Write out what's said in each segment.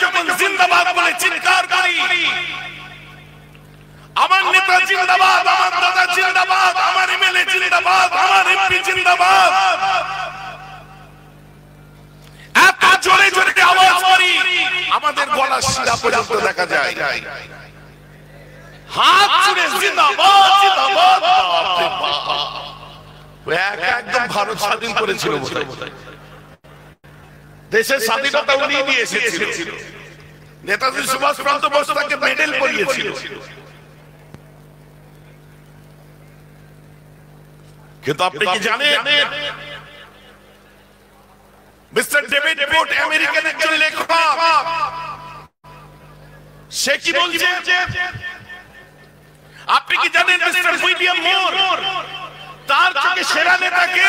যখন জিন্দাবাদ বলে চিৎকার করি, আমার নেতা জিন্দাবাদ, আমার দাদা জিন্দাবাদ, আমার এমএলএ জিন্দাবাদ, আমার এমপি জিন্দাবাদ, এত জোরে জোরে আওয়াজ করি আমাদের গলা শিরা পর্যন্ত দেখা যায়। হাত ছুড়ে জিন্দাবাদ জিন্দাবাদ, একদম ভারত স্বাধীন করেছিল বোধহয়, দেশের স্বাধীনতা উনি নিয়ে এসেছিল, নেতাজি সুভাষচন্দ্র বোস তাকে মেডেল পরিয়েছিল। কিন্তু আপনি কি জানেন মিস্টার ডেভিড পোর্ট আমেরিকান একজন লেখক, সে কি বলছে? আপনি কি জানেন মিস্টার উইলিয়াম মুর তার চোখে সেরা নেতাকে?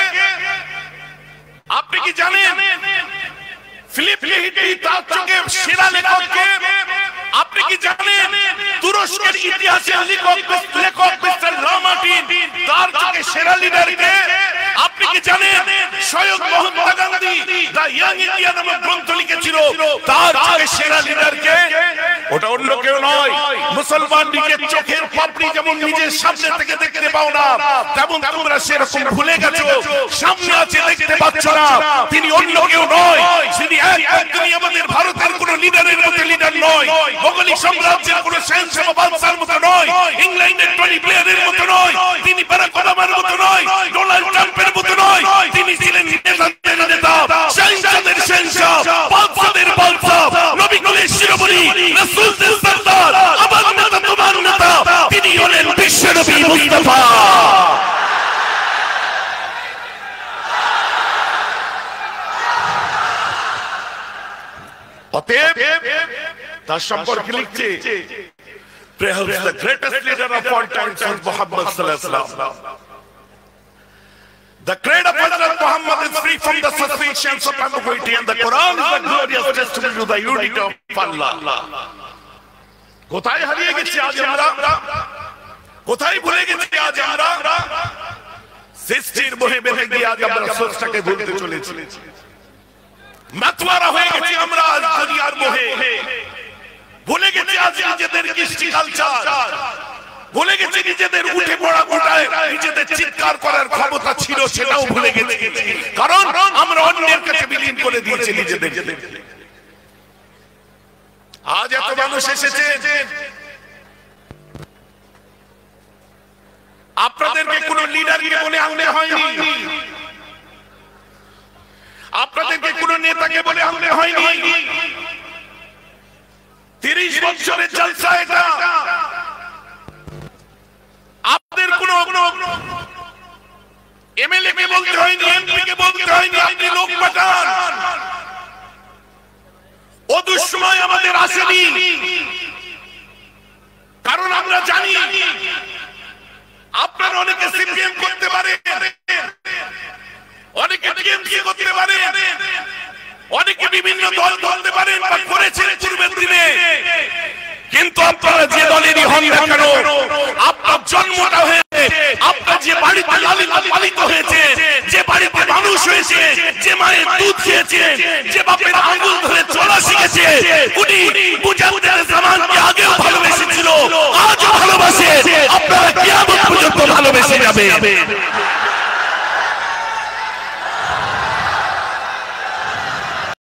আপনি কি জানেন ফিলিপ লিহিটি তার চোখে সেরা লেখককে? আপনি কি জানেন তুরস্কের ইতিহাসের লেখক মিস্টার লামার্টিন তার চোখে সেরা লিডারকে? আপনি কি জানেন স্বয়ং Mahatma Gandhi the young India নামক গ্রন্থ লিখেছিল, তার চোখে সেরা লিডারকে? ওটা অন্য কেউ নয়, মুসলমান লীগের চোখের পাপড়ি যেমন নিজের সামনে থেকে দেখতে পাও না, তেমন তোমরা সেরকম ভুলে গেছো সামনে আছে দেখতে পাচ্ছ না, তিনি অন্য কেউ নয়, তিনি একদমই আমাদের ভারতের কোন লিডারের মতো লিডার নয়, মোগল সাম্রাজ্যের কোন শাহজাহান বাদশার মতো নয়, ইংল্যান্ডের টনি ব্লেয়ারের মতো নয়, তিনি বারাক ওবামার মতো নয়, ডোনাল্ড ট্রাম্পের মতো নয়, তিনি ছিলেন নেতাদের নেতা, শাহজাহানের শাহজাহ, বাদশাদের বাদশাহ, নবী কুলের শিরোমণি, রাসূলদের সরদার, আমার নেতা তোমার নেতা, তিনি হলেন বিশ্বনবী মুস্তাফা। অতএব তার সম্পর্কে লিখছে, perhaps the greatest leader of all times was Muhammad sallallahu alaihi wasallam. The creed of Hazrat Muhammad is free from the suspicions of ambiguity, and the Quran is the glorious testimony to the unity of Allah. কোথায় হারিয়ে গেছি আজ আমরা? কোথায় ভুলে গেছি আজ আমরা? সৃষ্টির মোহে বেঁধে গিয়ে আজ আমরা স্রষ্টাকে ভুলতে চলেছি, মাতওয়ারা হয়ে গেছি আমরা আজ দুনিয়ার মোহে, ভুলে গেছি আজ নিজেদের কৃষ্টি কালচার, ভুলে গেছি নিজেদের উঠে পড়া কোটায় নিজেদের চিৎকার করার ক্ষমতা ছিল সেটাও ভুলে গেছি, কারণ আমরা অন্যের কাছে বিলীন করে দিয়েছি নিজেদের। আজ এত মানুষ এসেছে, আপনাদেরকে কোন লিডারকে বলে আনতে হয়নি, আপনাদেরকে কোন নেতাকে বলে আনতে হয়নি, 30 বছরের জলসা এটা, আপনাদের কোন এমএলএ কে বলতে হয়নি, এমপি কে বলতে হয়নি, আপনি লোক পাঠান। ও দুঃসময় আমাদের আসেনি, কারণ আমরা জানি আপনারা অনেকে সিপিএম করতে পারে, অনেকে টিএমসি করতে পারে, অনেকে বিভিন্ন দল ধরতে পারেন বা করেছেন পূর্বের দিনে, কিন্তু আপনারা যে দলেরই হন না কেন, আপনার জন্মটা হয়েছে, আপনার যে বাড়িতে লালিত হয়েছে, যে বাড়িতে মানুষ হয়েছে, যে মায়ের দুধ খেয়েছে, যে বাপের আঙ্গুল ধরে চলা শিখেছে, উনি মুজাদ্দিদ জামানকে আগেও ভালোবেসেছিল, আজও ভালোবাসে, আপনারা কিয়ামত পর্যন্ত ভালোবেসে যাবে।